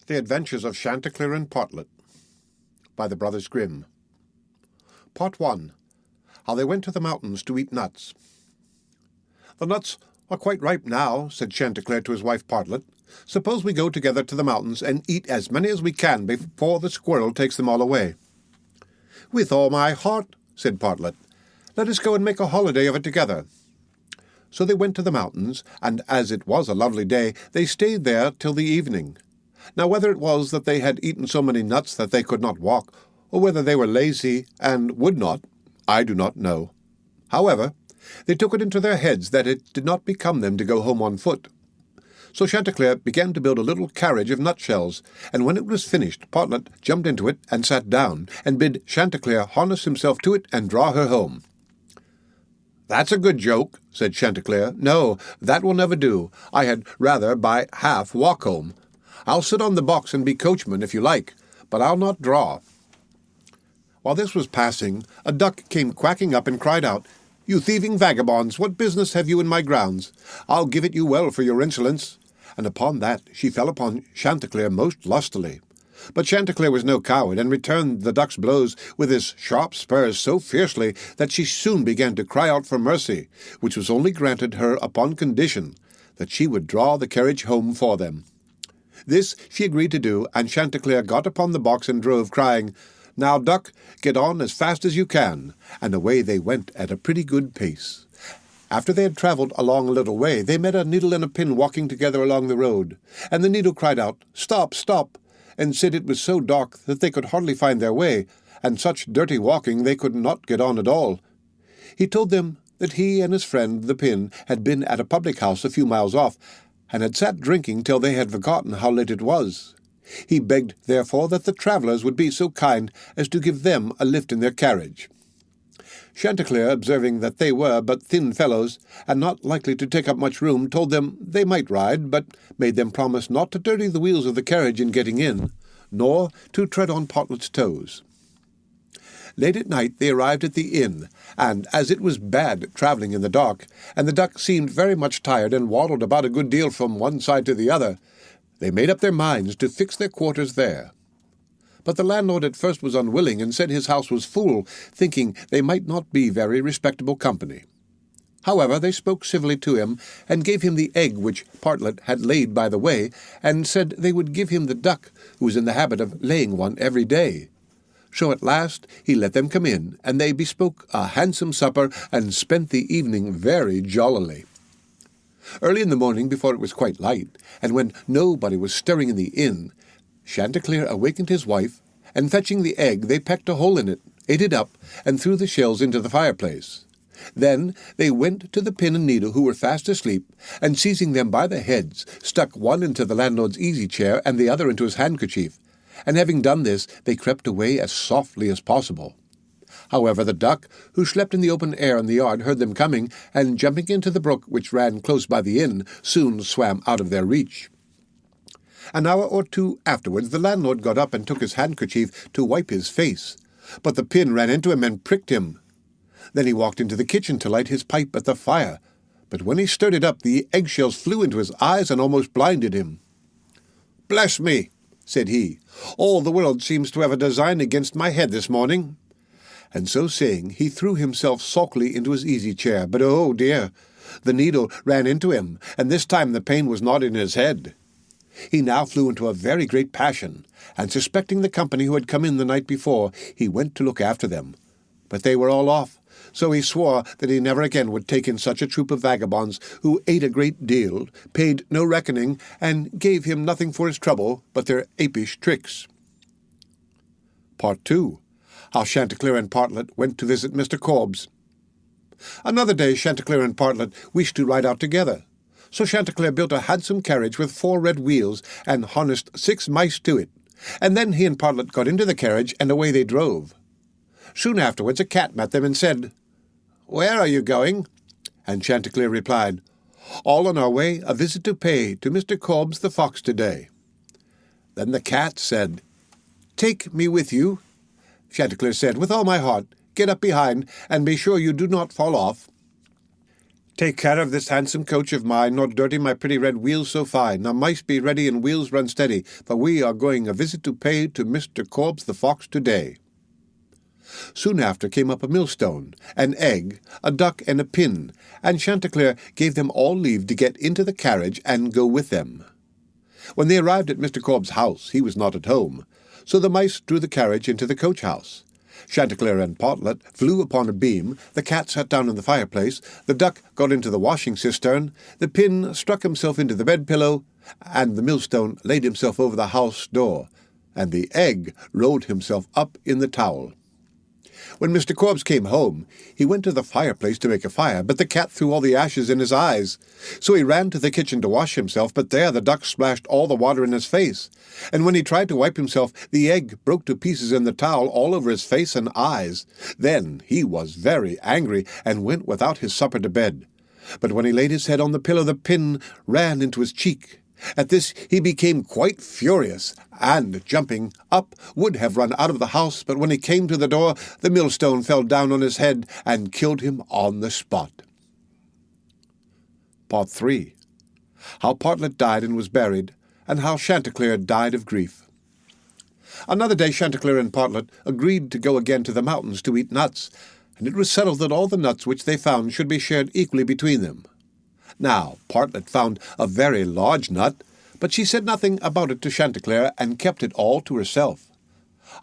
The Adventures of Chanticleer and Partlet by the Brothers Grimm. Part 1. How they went to the mountains to eat nuts. "The nuts are quite ripe now," said Chanticleer to his wife Partlet. "Suppose we go together to the mountains and eat as many as we can before the squirrel takes them all away." "With all my heart," said Partlet. "Let us go and make a holiday of it together." So they went to the mountains, and as it was a lovely day, they stayed there till the evening. Now whether it was that they had eaten so many nuts that they could not walk, or whether they were lazy and would not, I do not know. However, they took it into their heads that it did not become them to go home on foot. So Chanticleer began to build a little carriage of nutshells, and when it was finished, Partlet jumped into it and sat down, and bid Chanticleer harness himself to it and draw her home. "That's a good joke," said Chanticleer. "No, that will never do. I had rather by half walk home. I'll sit on the box and be coachman if you like, but I'll not draw." While this was passing, a duck came quacking up and cried out, "You thieving vagabonds, what business have you in my grounds? I'll give it you well for your insolence." And upon that she fell upon Chanticleer most lustily. But Chanticleer was no coward, and returned the duck's blows with his sharp spurs so fiercely that she soon began to cry out for mercy, which was only granted her upon condition that she would draw the carriage home for them. This she agreed to do, and Chanticleer got upon the box and drove, crying, "Now, duck, get on as fast as you can," and away they went at a pretty good pace. After they had travelled along a little way, they met a needle and a pin walking together along the road, and the needle cried out, "Stop, stop," and said it was so dark that they could hardly find their way, and such dirty walking they could not get on at all. He told them that he and his friend the pin had been at a public house a few miles off, and had sat drinking till they had forgotten how late it was. He begged, therefore, that the travellers would be so kind as to give them a lift in their carriage. Chanticleer, observing that they were but thin fellows, and not likely to take up much room, told them they might ride, but made them promise not to dirty the wheels of the carriage in getting in, nor to tread on Partlet's toes. Late at night they arrived at the inn, and as it was bad travelling in the dark, and the duck seemed very much tired and waddled about a good deal from one side to the other, they made up their minds to fix their quarters there. But the landlord at first was unwilling, and said his house was full, thinking they might not be very respectable company. However, they spoke civilly to him, and gave him the egg which Partlet had laid by the way, and said they would give him the duck, who was in the habit of laying one every day. So at last he let them come in, and they bespoke a handsome supper, and spent the evening very jollily. Early in the morning, before it was quite light, and when nobody was stirring in the inn, Chanticleer awakened his wife, and fetching the egg, they pecked a hole in it, ate it up, and threw the shells into the fireplace. Then they went to the pin and needle, who were fast asleep, and seizing them by the heads, stuck one into the landlord's easy-chair and the other into his handkerchief, and having done this, they crept away as softly as possible. However, the duck, who slept in the open air in the yard, heard them coming, and jumping into the brook which ran close by the inn, soon swam out of their reach. An hour or two afterwards the landlord got up and took his handkerchief to wipe his face, but the pin ran into him and pricked him. Then he walked into the kitchen to light his pipe at the fire, but when he stirred it up, the eggshells flew into his eyes and almost blinded him. "Bless me," said he, "all the world seems to have a design against my head this morning." And so saying, he threw himself sulkily into his easy-chair, but oh dear, the needle ran into him, and this time the pain was not in his head. He now flew into a very great passion, and suspecting the company who had come in the night before, he went to look after them. But they were all off, so he swore that he never again would take in such a troop of vagabonds, who ate a great deal, paid no reckoning, and gave him nothing for his trouble but their apish tricks. Part 2. How Chanticleer and Partlet went to visit Mr. Korbes. Another day Chanticleer and Partlet wished to ride out together. So Chanticleer built a handsome carriage with 4 red wheels, and harnessed 6 mice to it, and then he and Partlet got into the carriage, and away they drove. Soon afterwards a cat met them and said, "Where are you going?" And Chanticleer replied, "All on our way, a visit to pay to Mr. Korbes the fox today." Then the cat said, "Take me with you." Chanticleer said, "With all my heart. Get up behind, and be sure you do not fall off." Take care of this handsome coach of mine, nor dirty my pretty red wheels so fine. Now mice be ready and wheels run steady, for we are going a visit to pay to Mr. Korbes the fox today. Soon after came up a millstone, an egg, a duck, and a pin, and Chanticleer gave them all leave to get into the carriage and go with them. When they arrived at Mr. Korbes' house, he was not at home, so the mice drew the carriage into the coach-house. Chanticleer and Partlet flew upon a beam, the cat sat down in the fireplace, the duck got into the washing cistern, the pin struck himself into the bed-pillow, and the millstone laid himself over the house door, and the egg rolled himself up in the towel. When Mr. Korbes came home, he went to the fireplace to make a fire, but the cat threw all the ashes in his eyes. So he ran to the kitchen to wash himself, but there the duck splashed all the water in his face. And when he tried to wipe himself, the egg broke to pieces in the towel all over his face and eyes. Then he was very angry, and went without his supper to bed. But when he laid his head on the pillow, the pin ran into his cheek. At this he became quite furious, and, jumping up, would have run out of the house, but when he came to the door, the millstone fell down on his head and killed him on the spot. Part 3. How Partlet died and was buried, and how Chanticleer died of grief. Another day Chanticleer and Partlet agreed to go again to the mountains to eat nuts, and it was settled that all the nuts which they found should be shared equally between them. Now, Partlet found a very large nut, but she said nothing about it to Chanticleer, and kept it all to herself.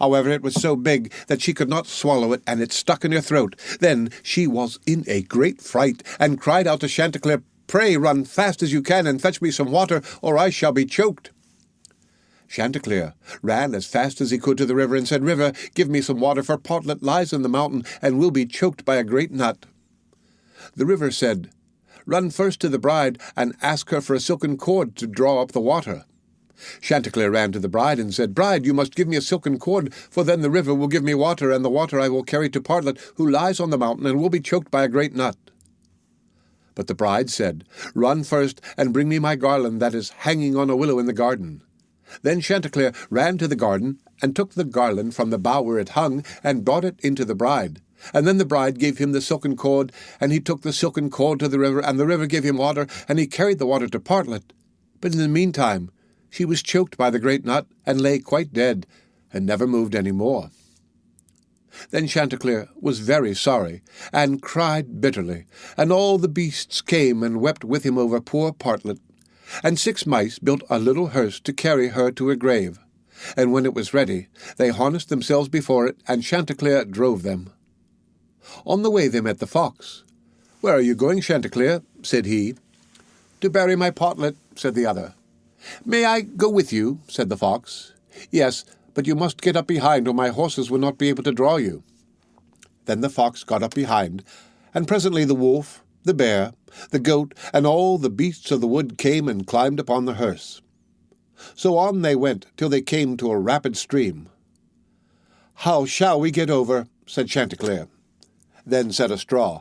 However, it was so big that she could not swallow it, and it stuck in her throat. Then she was in a great fright, and cried out to Chanticleer, "Pray run fast as you can, and fetch me some water, or I shall be choked." Chanticleer ran as fast as he could to the river, and said, "River, give me some water, for Partlet lies in the mountain, and will be choked by a great nut." The river said, "Run first to the bride, and ask her for a silken cord to draw up the water." Chanticleer ran to the bride, and said, "Bride, you must give me a silken cord, for then the river will give me water, and the water I will carry to Partlet, who lies on the mountain, and will be choked by a great nut." But the bride said, "Run first, and bring me my garland that is hanging on a willow in the garden." Then Chanticleer ran to the garden, and took the garland from the bough where it hung, and brought it into the bride. And then the bride gave him the silken cord, and he took the silken cord to the river, and the river gave him water, and he carried the water to Partlet. But in the meantime she was choked by the great nut, and lay quite dead, and never moved any more. Then Chanticleer was very sorry, and cried bitterly, and all the beasts came and wept with him over poor Partlet. And 6 mice built a little hearse to carry her to her grave, and when it was ready, they harnessed themselves before it, and Chanticleer drove them. On the way they met the fox. "Where are you going, Chanticleer?" said he. "To bury my Partlet," said the other. "May I go with you?" said the fox. "Yes, but you must get up behind, or my horses will not be able to draw you." Then the fox got up behind, and presently the wolf, the bear, the goat, and all the beasts of the wood came and climbed upon the hearse. So on they went till they came to a rapid stream. "How shall we get over?" said Chanticleer. Then said a straw,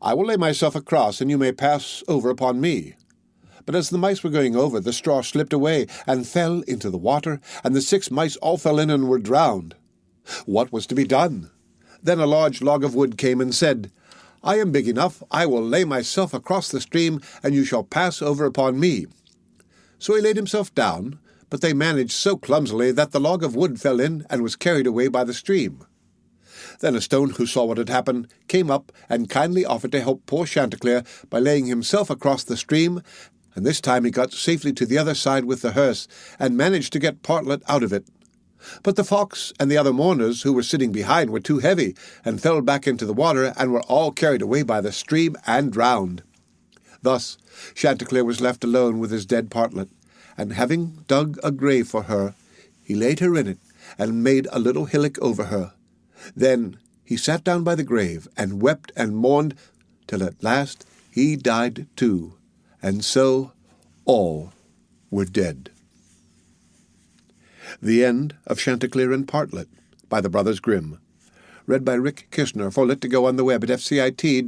"I will lay myself across, and you may pass over upon me." But as the mice were going over, the straw slipped away, and fell into the water, and the 6 mice all fell in and were drowned. What was to be done? Then a large log of wood came and said, "I am big enough, I will lay myself across the stream, and you shall pass over upon me." So he laid himself down, but they managed so clumsily that the log of wood fell in and was carried away by the stream. Then a stone, who saw what had happened, came up and kindly offered to help poor Chanticleer by laying himself across the stream, and this time he got safely to the other side with the hearse, and managed to get Partlet out of it. But the fox and the other mourners, who were sitting behind, were too heavy, and fell back into the water, and were all carried away by the stream and drowned. Thus Chanticleer was left alone with his dead Partlet, and having dug a grave for her, he laid her in it, and made a little hillock over her. Then he sat down by the grave, and wept and mourned, till at last he died too, and so all were dead. The End of Chanticleer and Partlet, by the Brothers Grimm. Read by Rick Kishner for Lit to Go on the web at fcit.usf.edu.